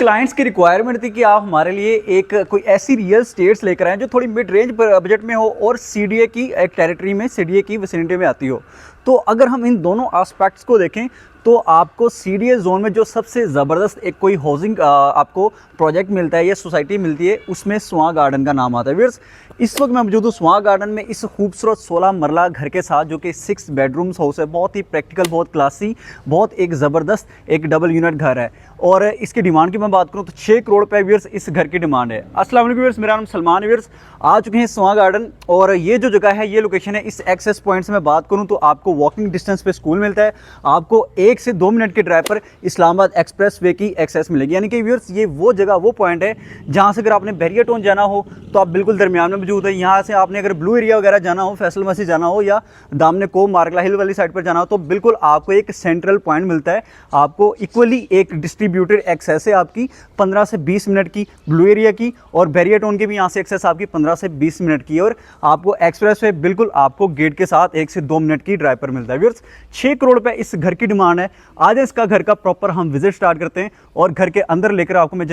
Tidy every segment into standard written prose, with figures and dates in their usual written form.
Clients की requirement थी कि आप हमारे लिए एक कोई ऐसी रियल स्टेट्स लेकर आएँ जो थोड़ी मिड रेंज बजट में हो और सीडीए की एक टेरिटरी में, सीडीए की विसिनिटी में आती हो। तो अगर हम इन दोनों एस्पेक्ट्स को देखें तो आपको सीडीए जोन में जो सबसे ज़बरदस्त एक कोई हाउसिंग आपको प्रोजेक्ट मिलता है या सोसाइटी मिलती है, उसमें स्वां गार्डन का नाम आता है। व्यूअर्स, इस वक्त मैं मौजूद हूँ स्वां गार्डन में इस खूबसूरत 16 मरला घर के साथ, जो कि 6 बेडरूम्स हाउस है। बहुत ही प्रैक्टिकल, बहुत क्लासी, बहुत एक ज़बरदस्त एक डबल यूनिट घर है। और इसकी डिमांड की मैं बात करूँ तो 6 करोड़ रुपये व्यूअर्स इस घर की डिमांड है। अस्सलाम वालेकुम व्यूअर्स, मेरा नाम सलमान है। व्यूअर्स, आ चुके हैं स्वां गार्डन और ये जो जगह है, ये लोकेशन है। इस एक्सेस पॉइंट से मैं बात करूँ तो आपको वॉकिंग डिस्टेंस पे स्कूल मिलता है। आपको 1 से 2 मिनट के ड्राइव पर इस्लामाबाद एक्सप्रेस वे की एक्सेस मिलेगी। यानी कि व्यूअर्स, ये वो जगह, वो पॉइंट है जहाँ से अगर आपने बैरियर टाउन जाना हो तो आप बिल्कुल दरमियान में मौजूद है। यहाँ से आपने अगर ब्लू एरिया वगैरह जाना हो, फैसल मसीह जाना हो या दामने को मार्गला हिल वाली साइड पर जाना हो, तो बिल्कुल आपको एक सेंट्रल पॉइंट मिलता है। आपको इक्वली एक डिस्ट्रीब्यूटेड एक्सेस है आपकी 15 से 20 मिनट की ब्लू एरिया की, और बैरियर टाउन की भी यहाँ से एक्सेस आपकी 15 से 20 मिनट की, और आपको एक्सप्रेस वे बिल्कुल आपको गेट के साथ 1 से 2 मिनट की ड्राइव पर मिलता है। व्यूअर्स, 6 करोड़ रुपये इस घर की डिमांड है। आज इसका घर का प्रॉपर हम विजिट स्टार्ट करते हैं और घर के अंदर लेकर आपको मैं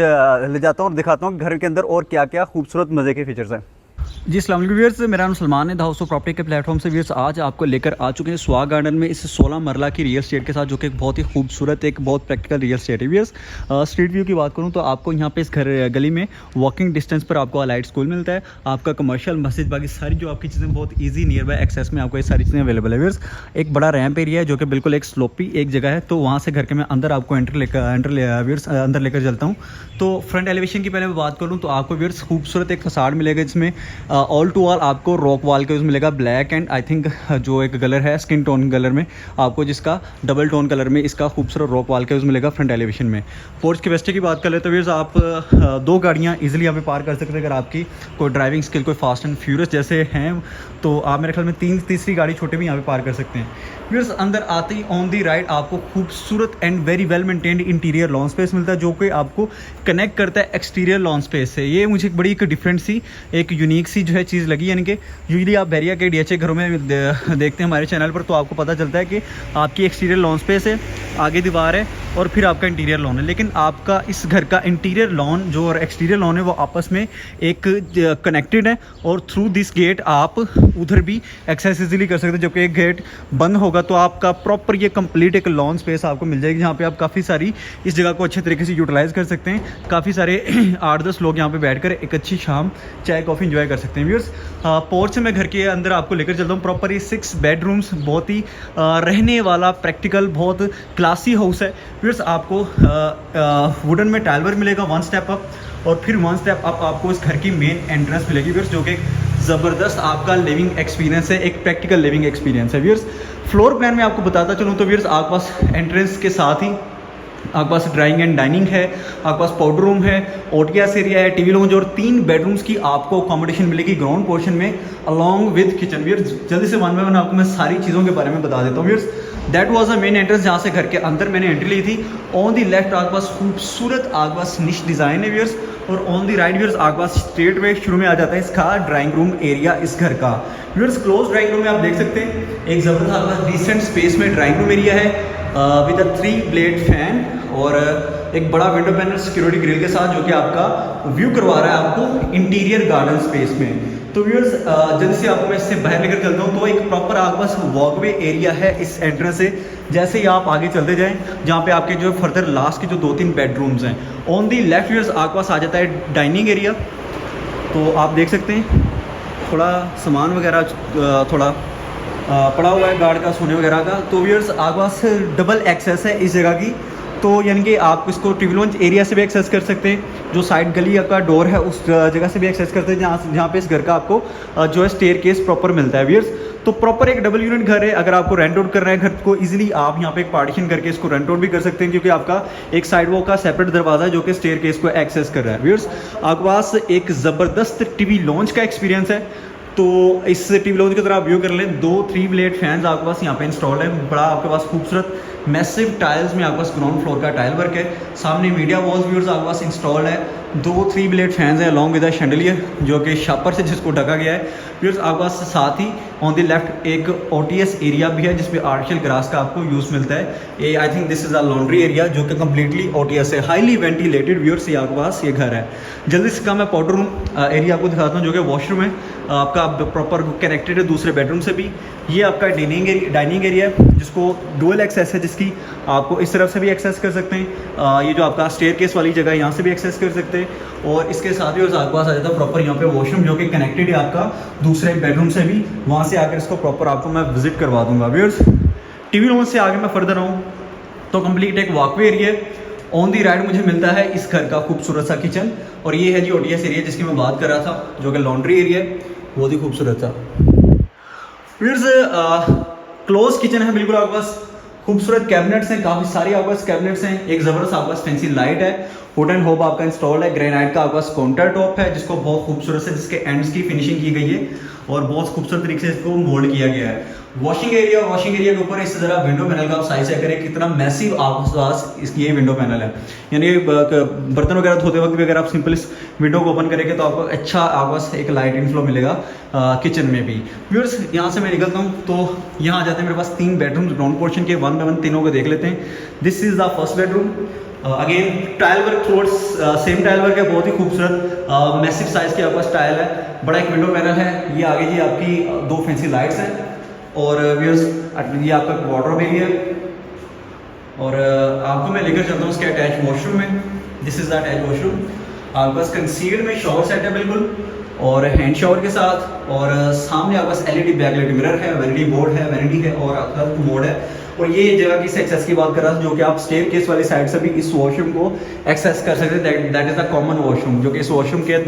ले जाता हूँ और दिखाता हूँ घर के अंदर और क्या क्या खूबसूरत मज़े के फीचर्स हैं। जी अस्सलाम वालेकुम व्यूअर्स, मेरा नाम सलमान है। द हाउस ऑफ प्रॉपर्टी के प्लेटफॉर्म से व्यूअर्स आज आपको लेकर आ चुके हैं स्वां गार्डन में इस 16 मरला की रियल स्टेट के साथ, जो कि एक बहुत ही खूबसूरत, एक बहुत प्रैक्टिकल रियल स्टेट है। व्यूअर्स, स्ट्रीट व्यू की बात करूं तो आपको यहाँ पे इस घर गली में वॉकिंग डिस्टेंस पर आपको अलाइट स्कूल मिलता है। आपका कमर्शियल, मस्जिद, बाकी सारी जो आपकी चीज़ें बहुत ईजी नियर बाय एक्सेस में आपको ये सारी चीज़ें अवेलेबल है। व्यूअर्स, एक बड़ा रैम्प एरिया है जो कि बिल्कुल एक स्लोपी एक जगह है, तो वहाँ से घर के मैं अंदर आपको अंदर लेकर चलता हूँ। तो फ्रंट एलिवेशन की पहले मैं बात करूँ तो आपको व्यूअर्स खूबसूरत एक फसाड मिलेगा, जिसमें ऑल टू ऑल आपको रॉक वॉल के उसमें मिलेगा ब्लैक एंड आई थिंक जो एक कलर है स्किन टोन कलर में, आपको जिसका डबल टोन कलर में इसका खूबसूरत रॉक वॉल के उसमें मिलेगा फ्रंट एलिवेशन में। पोर्च कैपेसिटी की बात कर ले तो व्यूअर्स, आप 2 गाड़ियाँ इजीली यहाँ पे पार कर सकते हैं। अगर आपकी कोई ड्राइविंग स्किल कोई फास्ट एंड फ्यूरियस जैसे हैं तो आप मेरे ख्याल में तीसरी गाड़ी छोटे भी यहाँ पे पार कर सकते हैं। व्यूअर्स, अंदर आते ही ऑन दी राइट आपको खूबसूरत and very well maintained interior lawn space मिलता है, जो कि आपको कनेक्ट करता है एक्सटीरियर लॉन स्पेस से। ये मुझे एक बड़ी एक डिफरेंट सी, एक यूनिक सी जो है चीज़ लगी। यानी कि यूजली आप बैरिया के डीएचए घरों में देखते हैं हमारे चैनल पर, तो आपको पता चलता है कि आपकी एक्सटीरियर लॉन स्पेस है, आगे दीवार है और फिर आपका इंटीरियर लॉन है। लेकिन आपका इस घर का इंटीरियर लॉन जो और एक्सटीरियर लॉन है वो आपस में एक कनेक्टेड है, और थ्रू दिस गेट आप उधर भी एक्सेस इजीली कर सकते हैं। जबकि एक गेट बंद होगा तो आपका प्रॉपर ये कंप्लीट एक लॉन स्पेस आपको मिल जाएगी, जहाँ पे आप काफ़ी सारी इस जगह को अच्छे तरीके से यूटिलाइज़ कर सकते हैं। काफ़ी सारे 8-10 लोग यहाँ पे बैठकर एक अच्छी शाम चाय कॉफ़ी एंजॉय कर सकते हैं। व्यूअर्स, पोर्च से मैं घर के अंदर आपको लेकर चलता हूँ। प्रॉपर ये 6 बेडरूम्स, बहुत ही रहने वाला प्रैक्टिकल, बहुत क्लासी हाउस है। व्यूअर्स, आपको वुडन में टाइलवर मिलेगा 1 स्टेप अप, और फिर 1 स्टेप अप आपको इस घर की मेन एंट्रेंस मिलेगी व्यूअर्स, जो कि ज़बरदस्त आपका लिविंग एक्सपीरियंस है, एक प्रैक्टिकल लिविंग एक्सपीरियंस है। व्यूअर्स, फ्लोर प्लान में आपको बताता चलूँ तो व्यूअर्स, आपके पास एंट्रेंस के साथ ही आपके पास ड्राइंग एंड डाइनिंग है, आपके पास पाउडर रूम है, ओटीएस एरिया है, टीवी लॉन्ज, और 3 बेडरूम्स की आपको अकोमोडेशन मिलेगी ग्राउंड पोर्शन में अलॉन्ग विद किचन। व्यूअर्स, जल्दी से 1 बाय 1 आपको मैं सारी चीज़ों के बारे में बता देता हूँ। Viewers, that was a main entrance, जहाँ से घर के अंदर मैंने एंट्री ली थी। ऑन दी लेफ्ट आपके पास खूबसूरत आपके पास निश डिज़ाइन है व्यूअर्स, और ऑन दी राइट व्यूअर्स आपके पास स्ट्रेट वे शुरू में आ जाता है इसका ड्राइंग रूम एरिया इस घर का। व्यूअर्स, क्लोज ड्राइंग रूम में आप देख सकते हैं एक ज़बरदस्त आपका डिसेंट स्पेस में ड्राइंग रूम एरिया है विद अ 3 ब्लेड फैन और एक बड़ा विंडो पैनल सिक्योरिटी ग्रिल के साथ, जो कि आपका व्यू करवा रहा है आपको इंटीरियर गार्डन स्पेस में। तो व्यूअर्स, जल्दी से आपको मैं इससे बाहर लेकर चलता हूँ। तो एक प्रॉपर आपके पास वॉकवे एरिया है इस एंट्रेंस से। जैसे ही आप आगे चलते जाएं, जहाँ पे आपके जो फर्दर लास्ट के जो 2-3 बेडरूम्स हैं, ऑन दी लेफ्ट व्यूअर्स आपके पास आ जाता है डाइनिंग एरिया। तो आप देख सकते हैं थोड़ा सामान वगैरह थोड़ा पड़ा हुआ है गार्ड का, सोने वगैरह का। तो व्यूअर्स, आपके पास डबल एक्सेस है इस जगह की, तो यानी कि आप इसको टीवी लॉन्ज एरिया से भी एक्सेस कर सकते हैं। जो साइड गली का डोर है उस जगह से भी एक्सेस करते हैं, जहाँ पे इस घर का आपको जो है स्टेयर केस प्रॉपर मिलता है। व्यूअर्स, तो प्रॉपर एक डबल यूनिट घर है। अगर आपको रेंट आउट करना है घर को, इजीली आप यहाँ पे एक पार्टीशन करके इसको रेंट आउट भी कर सकते हैं, क्योंकि आपका एक साइड वॉक का सेपरेट दरवाजा है जो कि स्टेयर केस को एक्सेस कर रहा है। व्यूअर्स, आपके पास एक ज़बरदस्त टीवी लॉन्च का एक्सपीरियंस है। तो इस टीवी लॉन्च की तरह आप व्यू कर लें। 2 3 ब्लेड फैंस आपके पास यहाँ पे इंस्टॉल है। बड़ा आपके पास खूबसूरत मैसिव टाइल्स में आपके पास ग्राउंड फ्लोर का टाइल वर्क है। सामने मीडिया वॉल्स व्यूअर्स आपके पास इंस्टॉल्ड है। 2 3 ब्लेड फैंस हैं अलॉन्ग विद शैंडलियर जो कि शापर से जिसको ढका गया है व्यूअर्स। आपके पास साथ ही ऑन द लेफ्ट एक ओटीएस एरिया भी है जिसपे आर्टिफिशियल ग्रास का आपको यूज़ मिलता है। ये I think this is a laundry area जो कि कम्प्लीटली ओटीएस है, हाईली वेंटिलेटेड व्यूअर्स। ये आपके पास ये घर है। जल्दी से का मैं पाउडर रूम एरिया आपको दिखाता हूँ जो कि वॉशरूम है आपका प्रॉपर कनेक्टेड है दूसरे बेडरूम से भी। ये आपका डाइनिंग एरिया है जिसको डुअल एक्सेस है, जिसकी आपको इस तरफ से भी एक्सेस कर सकते हैं। ये जो आपका स्टेयर केस वाली जगह है यहाँ से भी एक्सेस कर सकते हैं। और इसके साथ ही आपके पास आ जाता है प्रॉपर यहाँ पे वॉशरूम जो कि कनेक्टेड है आपका दूसरे बेडरूम से भी। वहाँ से आकर इसको प्रॉपर आपको मैं विजिट करवा दूंगा व्यूअर्स। टीवी रूम से आगे मैं फर्दर आऊँ तो कंप्लीट एक वॉकवे एरिया है। ऑन दी राइट मुझे मिलता है इस घर का खूबसूरत सा किचन, और ये है जी ओटीएस एरिया जिसकी मैं बात कर रहा था जो कि लॉन्ड्री एरिया है, बहुत ही खूबसूरत सा व्यूअर्स। क्लोज किचन है बिल्कुल। आपके पास खूबसूरत कैबिनेट्स हैं, काफ़ी सारी आपके पास कैबिनेट्स हैं। एक ज़बरदस्त आपके पास फैंसी लाइट है, वुड एंड होब आपका इंस्टॉल्ड है। ग्रेनाइट का आपके पास काउंटर टॉप है जिसको बहुत खूबसूरत से जिसके एंड्स की फिनिशिंग की गई है और बहुत खूबसूरत तरीके से इसको मोल्ड किया गया है। वॉशिंग एरिया के ऊपर इस जरा विंडो पैनल का आप साइज चेक करें कितना मैसिव आपके पास इसकी ये विंडो पैनल है। यानी बर्तन वगैरह धोते वक्त भी अगर आप सिंपल इस विंडो को ओपन करेंगे तो आपको अच्छा आपके पास एक लाइट इनफ्लो मिलेगा किचन में भी। व्यूअर्स यहाँ से मैं निकलता हूँ तो यहाँ आ जाते हैं मेरे पास 3 बेडरूम ग्राउंड पोर्शन के, 1 बाय 1 तीनों को देख लेते हैं। This is the first bedroom. Again tile work throughout same tile work है, बहुत ही खूबसूरत मैसिव साइज की आपके पास टाइल है। बड़ा एक विंडो पैनल है। ये आगे जी आपकी 2 फैंसी लाइट्स हैं और व्यूअर्स ये आपका वार्डरोब एरिया है। और आपको मैं लेकर चलता हूँ उसके अटैच वॉशरूम में। This is the attach washroom. आपके पास कंसील्ड में शॉवर सेट है बिल्कुल और हैंड शॉवर के साथ, और सामने आपके पास एलईडी बैकलाइट मिरर है, वैनिटी बोर्ड है, वैनिटी है और आपका कमोड है। और ये जगह की एक्सेस की बात कर रहा था जो कि आप स्टेयर केस वाली साइड से भी इस वॉशरूम को एक्सेस कर सकते हैं। That is the common washroom जो कि इस वॉशरूम के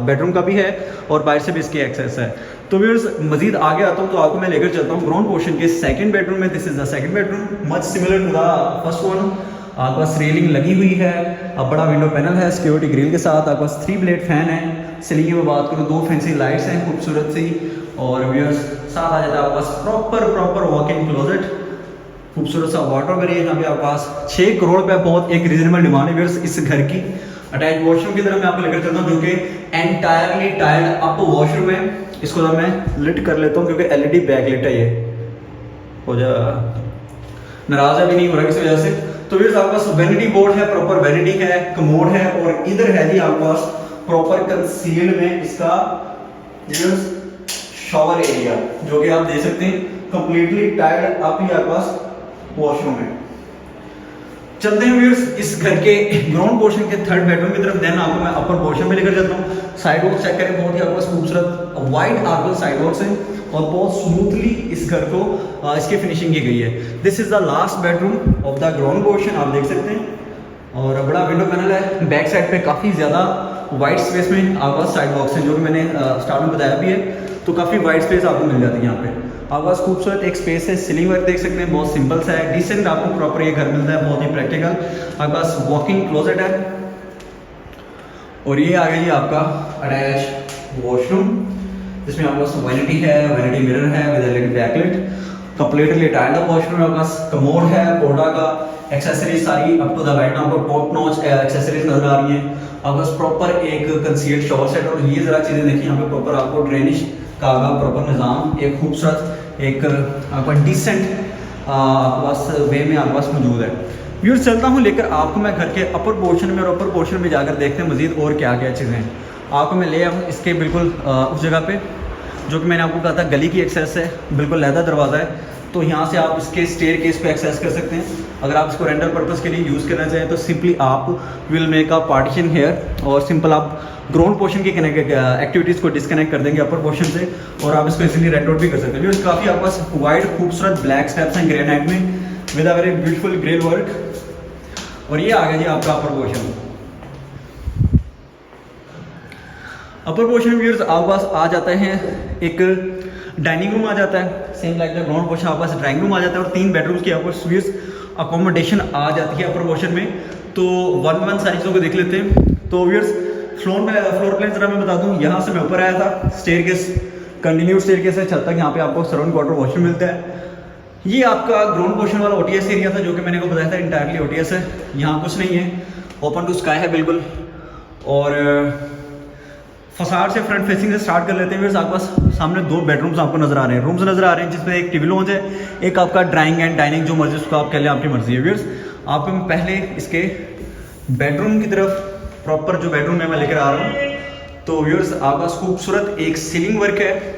बेडरूम का भी है और बाहर से भी इसकी एक्सेस है। तो व्यूअर्स मजीद आगे आता हूँ तो आपको मैं लेकर चलता हूँ ग्राउंड पोर्शन के सेकंड बेडरूम में। This is the second bedroom, much similar to the first one. आपके पास रेलिंग लगी हुई है, अब बड़ा विंडो पैनल है सिक्योरिटी ग्रिल के साथ। आपके पास 3 ब्लेड फैन है। सीलिंग में बात करूँ 2 फैंसी लाइट्स हैं खूबसूरत सी, और व्यूअर्स साथ आ जाता है आपके पास प्रॉपर वॉक इन क्लोजेट, खूबसूरत सा वाटर एरिया यहाँ पे आपके पास 6 करोड़ पे बहुत एक रीजनेबल डिमांड है व्यूअर्स इस घर की। अटैच वॉशरूम की तरफ मैं आपको लेकर चलता हूँ जो कि एंटायरली टाइल्ड अप वॉशरूम है। इसको तो मैं लिट कर लेता हूँ क्योंकि एलईडी बैकलाइट है, ये हो जा नाराज भी नहीं हो रहा किसी वजह से। तो व्यूअर्स आपके पास वैनिटी बोर्ड है, प्रॉपर वैनिटी है, कमोड है, और इधर है जी आपके पास प्रॉपर कंसील्ड में इसका शॉवर एरिया जो कि आप देख सकते हैं कंप्लीटली टाइल्ड अप ही आपके पास वॉशरूम है। चलते हैं व्यूअर्स इस घर के ग्राउंड पोर्शन के थर्ड बेडरूम की तरफ। देन आपको मैं अपर पोर्शन में लेकर चलता हूँ। साइड वॉक चेक करें, बहुत ही आपके पास खूबसूरत वाइट आर्गल साइड वॉक्स हैं और बहुत स्मूथली इस घर को इसकी फिनिशिंग की गई है। This is the last bedroom of the ground portion, आप देख सकते हैं, और बड़ा विंडो पैनल है। बैक साइड पे काफ़ी ज़्यादा वाइट स्पेस में आपके पास साइड वॉक्स हैं जो कि मैंने स्टार्ट में बताया भी है, तो काफ़ी वाइट स्पेस आपको मिल जाती है यहाँ पे। आपके पास खूबसूरत एक स्पेस है, सीलिंग वर्क देख सकते हैं, बहुत सिंपल सा है, डिसेंट आपको प्रॉपर ये घर मिलता है, बहुत ही प्रैक्टिकल। आपके पास वॉकिंग क्लोजेट है और ये आ गया जी आपका अटैच वॉशरूम जिसमें आपके पास वैनिटी है, वैनिटी मिरर है with LED backlight, completely tiled up washroom है। आपके पास कमोड है, कोडा का एक्सेसरीज सारी up to the right now आपको टॉप नॉच एक्सेसरीज नजर आ रही हैं। आपके पास प्रॉपर एक कंसील्ड शॉवर सेट, और ये जरा चीज़ें देखिए यहाँ पे प्रॉपर आपको ड्रेनेज का प्रॉपर निज़ाम एक खूबसूरत एक आपका डिसेंट आपके पास वे में आपके पास मौजूद है। व्यूअर्स चलता हूँ लेकर आपको मैं घर के अपर पोर्शन में, और अपर पोर्शन में जाकर देखते हैं मजीद और क्या क्या चीज़ें हैं। आपको मैं ले आऊँ इसके बिल्कुल उस जगह पे जो कि मैंने आपको कहा था गली की एक्सेस है, बिल्कुल लहदा दरवाज़ा है, तो यहाँ से आप इसके स्टेयर केस पे एक्सेस कर सकते हैं। अगर आप इसको रेंटल पर्पज़ के लिए यूज़ करना चाहें तो सिंपली आप will make a partition here, और सिंपल आप ग्राउंड पोर्शन की एक्टिविटीज़ को डिस्कनेक्ट कर देंगे अपर पोर्शन से, और आप इसको इजीली रेंट आउट भी कर सकते हैं। व्यूअर्स काफ़ी आपके पास वाइड खूबसूरत ब्लैक स्टेप्स हैं ग्रेनाइट में with a very beautiful grill work, और ये आ गया जी आपका upper portion. Upper portion viewers आपके पास आ जाता है एक डाइनिंग रूम आ जाता है, same like the ground portion आपके पास ड्राइंग रूम आ जाता है, और 3 बेडरूम्स की आपको व्यूअर्स अकोमोडेशन आ जाती है अपर पोर्शन में। तो 1 बाय 1 सारी चीज़ों को देख लेते हैं। तो व्यूअर्स फ्लोर प्लान जरा मैं बता दूं, यहाँ से मैं ऊपर आया था, staircase continue staircase है छत तक, यहाँ पे आपको सराउंड क्वार्टर वॉशरूम मिलता है। ये आपका ग्राउंड पोर्शन वाला ओटीएस एरिया था जो कि मैंने को बताया था इंटायरली ओटीएस है। यहाँ कुछ नहीं है, ओपन टू स्काई है बिल्कुल। और फसाड से फ्रंट फेसिंग से स्टार्ट कर लेते हैं। फिर आपके पास सामने 2 बेडरूम्स आपको नजर आ रहे हैं, रूम्स नजर आ रहे हैं, जिसमें एक टीवी लॉन्ज है, एक आपका ड्राइंग एंड डाइनिंग, जो मर्जी उसको आप कह लें, आपकी मर्जी है। व्यूअर्स आपको मैं पहले इसके बेडरूम की तरफ प्रॉपर जो बेडरूम है मैं लेकर आ रहा हूँ। तो व्यूअर्स आपके पास खूबसूरत एक सीलिंग वर्क है।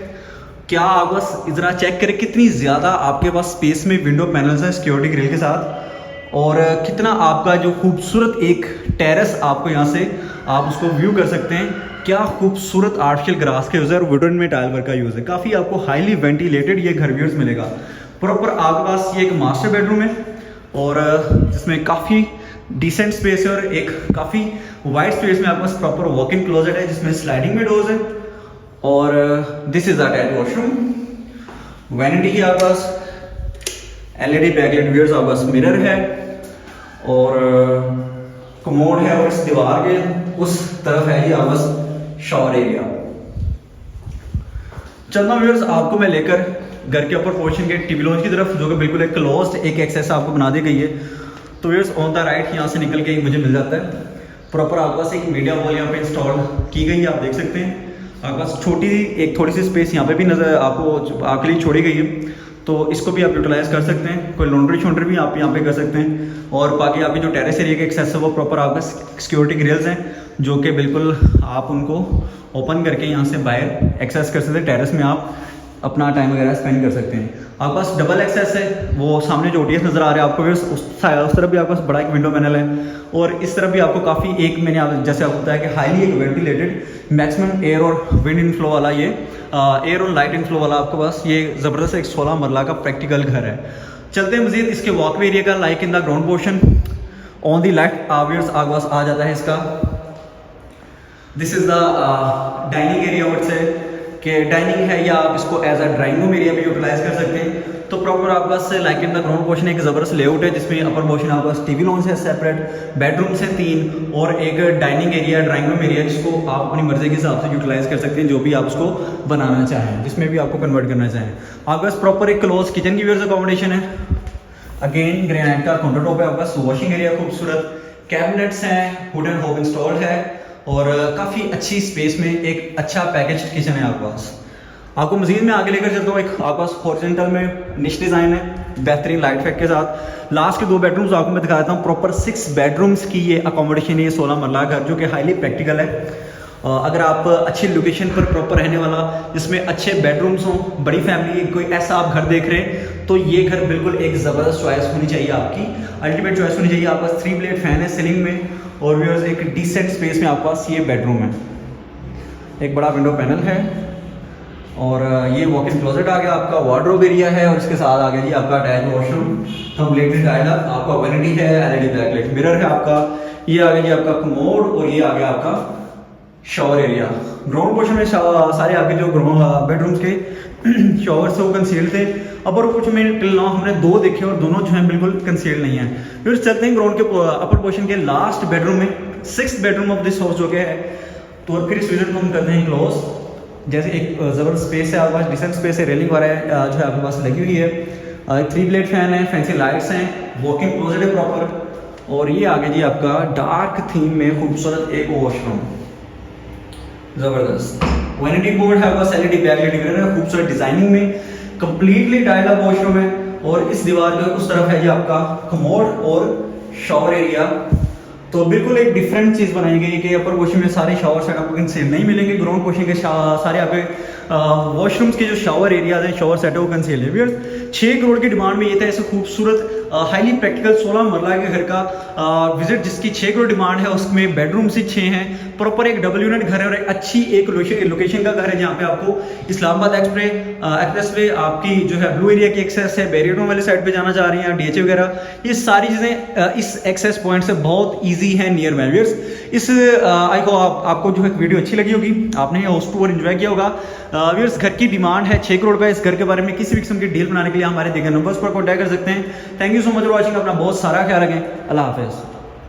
क्या आप बस ज़रा चेक करें कितनी ज़्यादा आपके पास स्पेस में विंडो पैनल्स है सिक्योरिटी ग्रिल के साथ, और कितना आपका जो खूबसूरत एक टेरेस आपको यहाँ से आप उसको व्यू कर सकते हैं। क्या खूबसूरत आर्टिफिशियल ग्रास के यूज़ है और वुडन में टाइल वर्क का यूज़ है। काफ़ी आपको हाईली वेंटिलेटेड ये घर व्यूअर्स मिलेगा। प्रॉपर आपके पास ये एक मास्टर बेडरूम है और जिसमें काफ़ी डिसेंट स्पेस है और एक काफ़ी वाइड स्पेस में आपके पास प्रॉपर वॉक इन क्लोजेट है जिसमें स्लाइडिंग में डोर्स है। और this is attach washroom. Vanity है आपके पास, एलईडी बैकलाइट व्यूअर्स आपके पास मिरर है और कमोड है, और इस दीवार के उस तरफ है जी आपके पास शावर एरिया। चलना व्यूअर्स आपको मैं लेकर घर के ऊपर पोर्शन के टीवी लॉन्ज की तरफ, जो कि बिल्कुल एक क्लोज्ड एक एक्सेस आपको बना दी गई है। तो व्यूअर्स ऑन द राइट यहाँ से निकल के मुझे मिल जाता है। प्रॉपर आपके पास एक मीडिया वॉल यहाँ पे इंस्टॉल की गई है, आप देख सकते हैं। आपके पास छोटी एक थोड़ी सी स्पेस यहाँ पे भी नजर आपको आपके लिए छोड़ी गई है, तो इसको भी आप यूटिलाइज कर सकते हैं। कोई लॉन्ड्री शॉन्ड्री भी आप यहाँ पे कर सकते हैं। और बाकी आपकी जो टेरेस एरिया के एक्सेस है वो प्रॉपर आपका सिक्योरिटी ग्रिल्स हैं, जो कि बिल्कुल आप उनको ओपन करके यहाँ से बाहर एक्सेस कर सकते हैं। टेरेस में आप अपना टाइम वगैरह स्पेंड कर सकते हैं। आपके पास डबल एक्सेस है, वो सामने जो ओटीएस नज़र आ रहा है आपको उस तरफ भी आपके पास बड़ा एक विंडो पैनल है, और इस तरफ भी आपको काफ़ी एक मैंने जैसे आपको बताया कि हाईली एक वेंटिलेटेड मैक्सिमम एयर और विंड इनफ्लो वाला ये एयर और लाइट इनफ्लो वाला आपके पास ये ज़बरदस्त एक 16 मरला का प्रैक्टिकल घर है। चलते हैं मजीद इसके वॉकवे एरिया का। Like in the ground portion on the left viewers आपके पास आ जाता है इसका, this is the dining area word से कि डाइनिंग है, या आप इसको as a drawing room area भी यूटिलाइज कर सकते हैं। तो प्रॉपर आपके पास like in the ground portion एक ज़बरदस्त लेआउट है, जिसमें अपर पोर्शन आपके पास टीवी लॉन्ज है सेपरेट, बेडरूम्स हैं 3 और एक dining area drawing room area, जिसको आप अपनी मर्जी के हिसाब से यूटिलाइज कर सकते हैं, जो भी आप उसको बनाना चाहें, जिसमें भी आपको कन्वर्ट करना चाहें। आपके पास प्रॉपर एक क्लोज किचन की व्यूअर्स अकोमोडेशन है। अगेन ग्रेनाइट का काउंटर टॉप है आपके पास, वॉशिंग एरिया खूबसूरत, कैबिनेट्स हैं, वुडन होब इंस्टॉल्ड है, और काफ़ी अच्छी स्पेस में एक अच्छा पैकेज किचन है आपके पास। आपको मजीद में आगे लेकर चलता हूँ। एक आपके पास हॉरिजॉन्टल में निश डिज़ाइन है बेहतरीन लाइट इफेक्ट के साथ। लास्ट के 2 बेडरूम्स आपको मैं दिखा देता हूँ। प्रॉपर 6 बेडरूम्स की ये अकोमोडेशन है, ये 16 मरला घर, जो कि हाईली प्रैक्टिकल है। अगर आप अच्छी लोकेशन पर प्रॉपर रहने वाला, जिसमें अच्छे बेडरूम्स हों, बड़ी फैमिली, कोई ऐसा आप घर देख रहे हैं, तो ये घर बिल्कुल एक ज़बरदस्त चॉइस होनी चाहिए आपकी, अल्टीमेट चॉइस होनी चाहिए। आपके पास 3 ब्लेड फैन है सीलिंग में, और व्यूअर्स एक डिसेंट स्पेस में आपके पास ये बेडरूम है। एक बड़ा विंडो पैनल है, और ये वॉक इन क्लोजेट आ गया, आपका वार्डरोब एरिया है, और इसके साथ आ गया जी आपका attach washroom completely tied up. आपका वैनिटी है, एलईडी बैकलाइट मिरर है आपका, ये आ गया जी आपका कमोड, और ये आ गया आपका शावर एरिया। ग्राउंड पोर्शन में सारे आपके जो बेडरूम्स के शॉवर से वो कंसील्ड थे। अपर पोर्शन में टिल नाउ हमने 2 देखे और दोनों जो हैं बिल्कुल कंसील्ड नहीं है। फिर चलते हैं ग्राउंड के अपर पोर्शन के लास्ट बेडरूम में, 6th bedroom of this house जो कि है। तो फिर इस विजिट को हम करते हैं क्लोज। जैसे एक ज़बरदस्त स्पेस है आपके पास, डिसेंट स्पेस है, रेलिंग वाला जो है आपके पास लगी हुई है, 3 ब्लेड फैन है, फैंसी लाइट्स हैं, वॉकिंग क्लोजेट है प्रॉपर, और ये आगे जी आपका डार्क थीम में खूबसूरत एक वॉशरूम ज़बरदस्त। वैनिटी बोर्ड है आपके पास, एलईडी बैकलाइट मिरर है, खूबसूरत डिजाइनिंग में, कंप्लीटली टाइल अप वॉशरूम है, और इस दीवार के उस तरफ है जी आपका कमोड और शावर एरिया। तो बिल्कुल एक डिफरेंट चीज़ बनाई गई है कि अपर पोर्शन में सारे शावर सेट आपको कंसील नहीं मिलेंगे। ग्राउंड पोर्शन के सारे आपके वॉशरूम्स के जो शावर एरियाज हैं, शावर सेट है, वो कंसील है। 6 करोड़ की डिमांड में ये था ऐसे खूबसूरत हाईली प्रैक्टिकल 16 मरला के घर का विजिट, जिसकी 6 करोड़ डिमांड है, उसमें बेडरूम से 6 हैं। प्रॉपर एक डबल यूनिट घर है और एक अच्छी एक लोकेशन का घर है, जहाँ पे आपको इस्लामाबाद एक्सप्रेस वे, आपकी जो है ब्लू एरिया की एक्सेस है, बैरियरों वाली साइड पे जाना चाह रही हैं, डीएचए वगैरह, ये सारी चीज़ें इस एक्सेस पॉइंट से बहुत ईजी है, नियर बाय। व्यूअर्स इस आई को आपको जो है वीडियो अच्छी लगी होगी, आपने हाउस टूर एंजॉय किया होगा। व्यूअर्स घर की डिमांड है 6 करोड़ का। इस घर के बारे में किसी भी किस्म की डील बनाने के लिए हमारे दिए गए नंबर्स पर कॉन्टैक्ट कर सकते हैं। Thank you so much for watching. अपना बहुत सारा ख्याल रखें। अल्लाह हाफिज़।